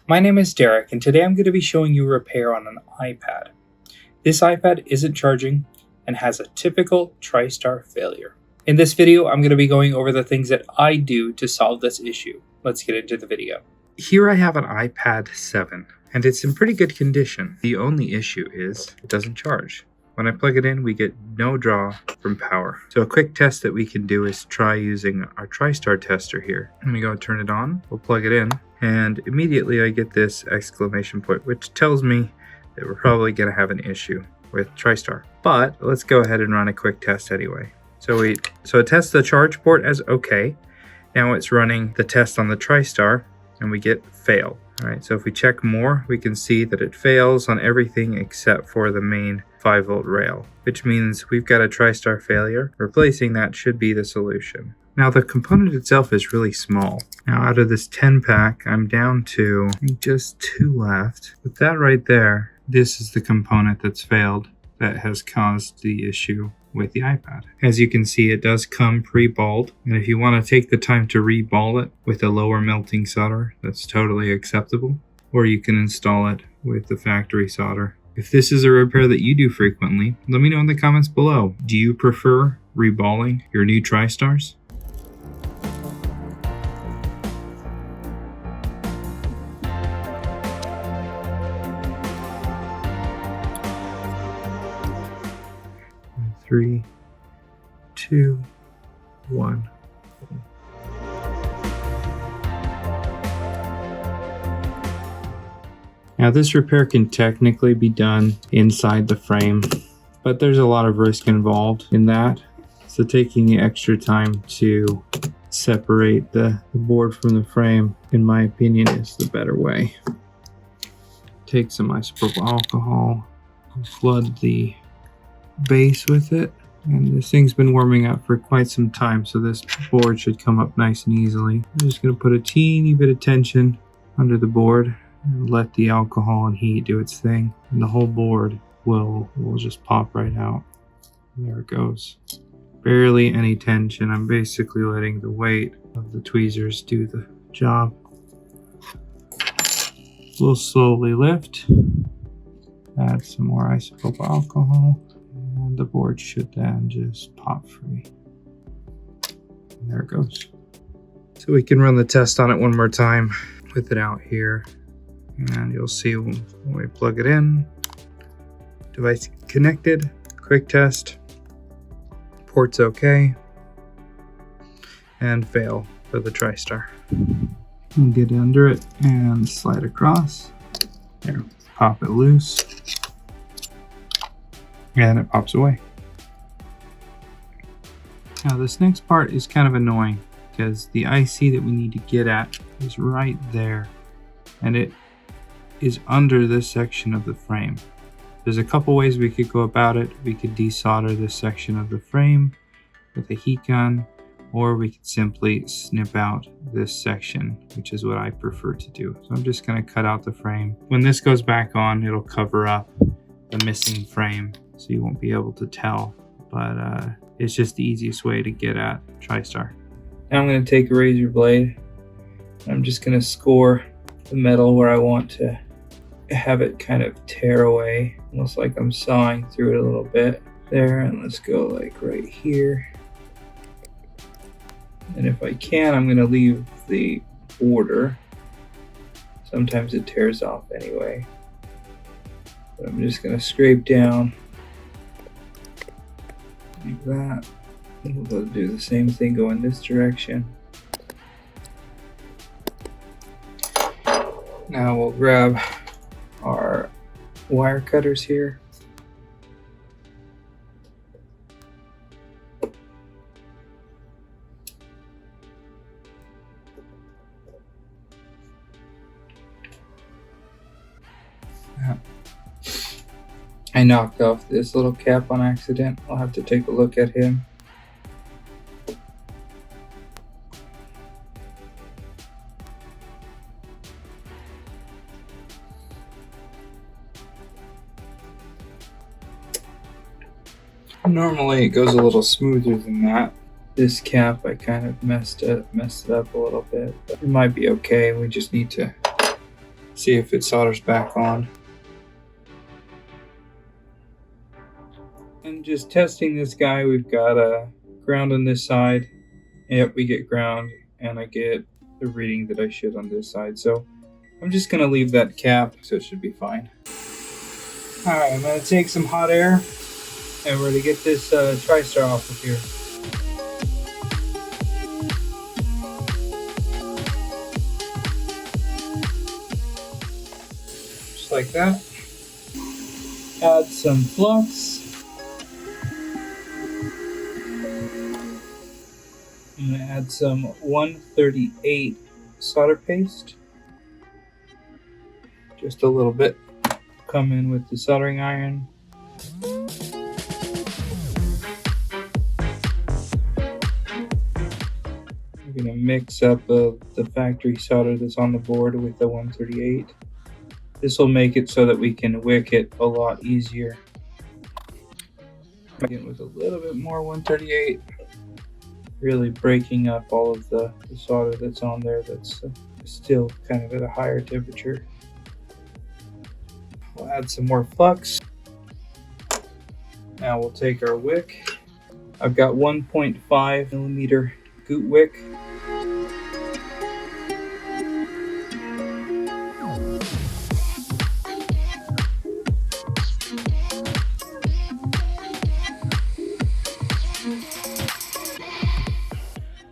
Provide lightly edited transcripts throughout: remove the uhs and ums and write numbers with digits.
My name is Derek, and today I'm going to be showing you a repair on an iPad. This iPad isn't charging and has a typical TriStar failure. In this video, I'm going to be going over the things that I do to solve this issue. Let's get into the video. Here I have an iPad 7, and it's in pretty good condition. The only issue is it doesn't charge. When I plug it in, we get no draw from power. So a quick test that we can do is try using our TriStar tester here. Let me go turn it on. We'll plug it in, and immediately I get this exclamation point, which tells me that we're probably going to have an issue with TriStar. But let's go ahead and run a quick test anyway. So it tests the charge port as okay. Now it's running the test on the TriStar, and we get fail. All right, so if we check more, we can see that it fails on everything except for the main 5-volt rail, which means we've got a TriStar failure. Replacing that should be the solution. Now the component itself is really small. Now out of this 10 pack, I'm down to just 2 left. With that right there, this is the component that's failed that has caused the issue with the iPad. As you can see, it does come pre-balled, and if you want to take the time to re-ball it with a lower melting solder, that's totally acceptable, or you can install it with the factory solder. If this is a repair that you do frequently, let me know in the comments below. Do you prefer reballing your new TriStars? Three, 2, 1. Now this repair can technically be done inside the frame, but there's a lot of risk involved in that. So taking the extra time to separate the board from the frame, in my opinion, is the better way. Take some isopropyl alcohol, flood the base with it, and this thing's been warming up for quite some time, so this board should come up nice and easily. I'm just going to put a teeny bit of tension under the board and let the alcohol and heat do its thing, and the whole board will just pop right out. There it goes. Barely any tension. I'm basically letting the weight of the tweezers do the job. We'll slowly lift, add some more isopropyl alcohol, and the board should then just pop free. And there it goes. So we can run the test on it one more time with it out here, and you'll see when we plug it in, device connected, quick test, port's okay, and fail for the TriStar. And get under it and slide across. There, pop it loose. And it pops away. Now this next part is kind of annoying because the IC that we need to get at is right there, and it is under this section of the frame. There's a couple ways we could go about it. We could desolder this section of the frame with a heat gun, or we could simply snip out this section, which is what I prefer to do. So I'm just going to cut out the frame. When this goes back on, it'll cover up the missing frame, so you won't be able to tell, but it's just the easiest way to get at TriStar. Now I'm going to take a razor blade. I'm just going to score the metal where I want to have it kind of tear away, almost like I'm sawing through it a little bit there, and let's go like right here. And if I can, I'm going to leave the border. Sometimes it tears off anyway. But I'm just going to scrape down like that. And we'll do the same thing, go in this direction. Now we'll grab our wire cutters here. I knocked off this little cap on accident. I'll have to take a look at him. Normally it goes a little smoother than that. This cap I kind of messed it up a little bit, but it might be okay. We just need to See if it solders back on. And just testing this guy, we've got a ground on this side. Yep, we get ground, and I get the reading that I should on this side. So I'm just going to leave that cap, so it should be fine. Alright, I'm going to take some hot air, and we're going to get this TriStar off of here. Just like that. Add some flux. I'm going to add some 138 solder paste. Just a little bit. Come in with the soldering iron. I'm going to mix up the factory solder that's on the board with the 138. This will make it so that we can wick it a lot easier. Begin with a little bit more 138. Really breaking up all of the solder that's on there that's still kind of at a higher temperature. We'll add some more flux. Now we'll take our wick. I've got 1.5 millimeter goot wick.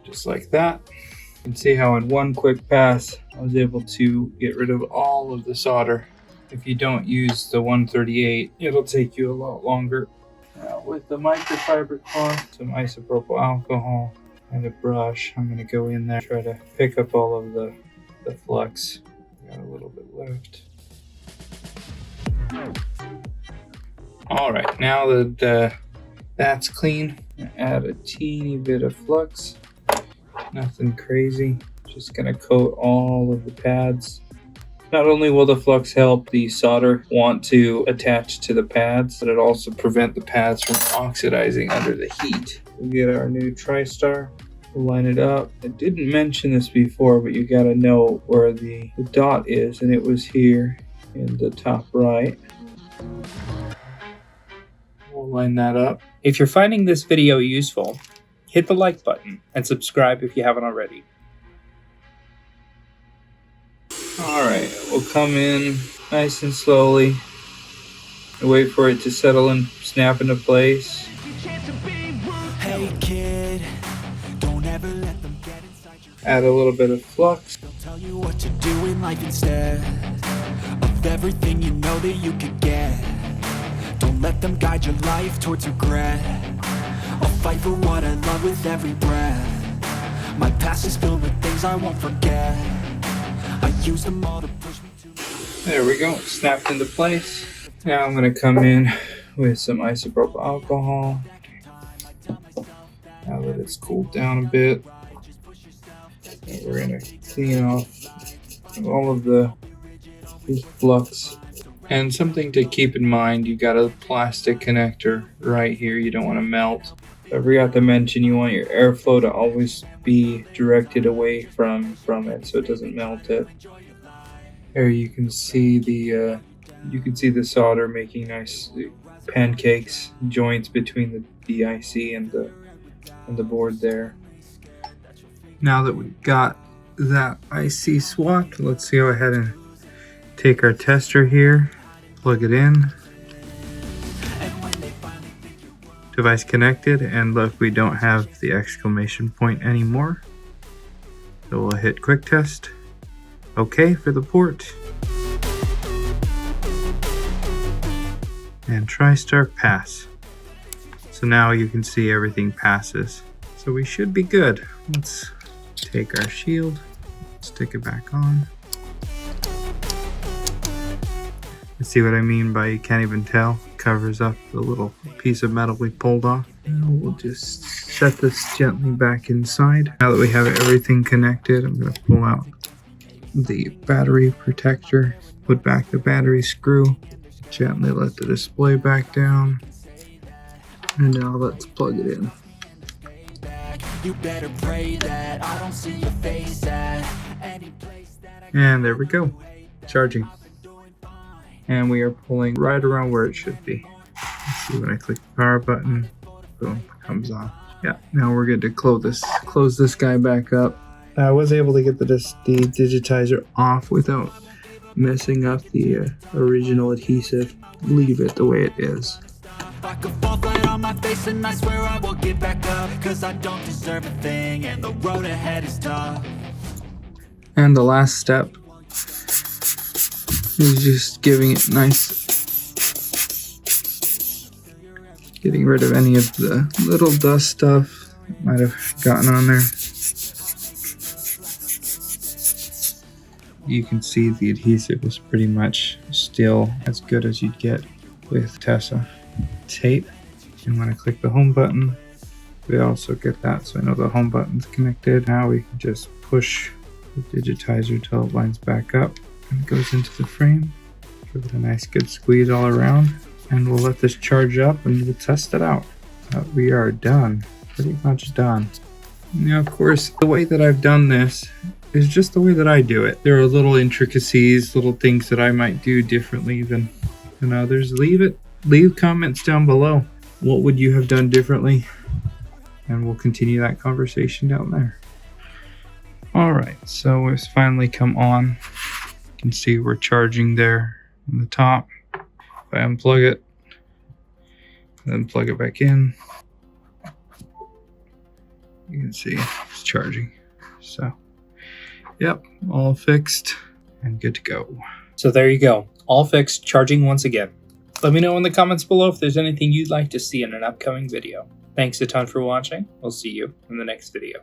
Just like that. You can see how in one quick pass I was able to get rid of all of the solder. If you don't use the 138, it'll take you a lot longer. Now with the microfiber cloth, some isopropyl alcohol, and a brush, I'm going to go in there, try to pick up all of the flux. Got a little bit left. Alright, now that that's clean, I'm going to add a teeny bit of flux. Nothing crazy. Just going to coat all of the pads. Not only will the flux help the solder want to attach to the pads, but it also prevent the pads from oxidizing under the heat. We'll get our new TriStar. We'll line it up. I didn't mention this before, but you got to know where the dot is, and it was here in the top right. We'll line that up. If you're finding this video useful, hit the like button and subscribe if you haven't already. Alright, we'll come in nice and slowly and wait for it to settle and snap into place. Hey kid, don't ever let them get inside your... Add a little bit of flux. They'll tell you what to do in life instead of everything you know that you could get. Don't let them guide your life towards regret. I'll fight for what I love with every breath. My past is filled with things I won't forget. I use them all to push me to... There we go, snapped into place. Now I'm going to come in with some isopropyl alcohol. Now that it's cooled down a bit, and we're going to clean off all of the flux. And something to keep in mind, you've got a plastic connector right here. You don't want to melt. I forgot to mention you want your airflow to always be directed away from it so it doesn't melt it. There you can see the solder making nice pancakes, joints between the IC and the board there. Now that we've got that IC swapped, let's go ahead and take our tester here, plug it in. Device connected, and look, we don't have the exclamation point anymore. So we'll hit quick test. OK for the port. And TriStar pass. So now you can see everything passes. So we should be good. Let's take our shield, stick it back on. You see what I mean by you can't even tell? Covers up the little piece of metal we pulled off. Now we'll just set this gently back inside. Now that we have everything connected, I'm going to pull out the battery protector, put back the battery screw, gently let the display back down, and now let's plug it in. You better pray that I don't see your face at any place that I... And there we go. charging. And we are pulling right around where it should be. Let's see, when I click the power button, boom, comes on. Yeah, now we're good to close this guy back up. I was able to get the digitizer off without messing up the original adhesive. Leave it the way it is. I could fall flat on my face and I swear I will get back up, 'cause I don't deserve a thing and the road ahead is tough. And the last step is just giving it nice, getting rid of any of the little dust stuff that might have gotten on there. You can see the adhesive is pretty much still as good as you'd get with Tessa tape. And when I click the home button, we also get that, so I know the home button's connected. Now we can just push the digitizer till it lines back up and it goes into the frame. Give it a nice good squeeze all around, and we'll let this charge up and we'll test it out. We are done, pretty much done. Now, of course, the way that I've done this is just the way that I do it. There are little intricacies, little things that I might do differently than others. Leave comments down below. What would you have done differently? And we'll continue that conversation down there. All right, so it's finally come on. You can see we're charging there on the top. If I unplug it, then plug it back in, you can see it's charging. So, yep, all fixed and good to go. So there you go, all fixed, charging once again. Let me know in the comments below if there's anything you'd like to see in an upcoming video. Thanks a ton for watching. We'll see you in the next video.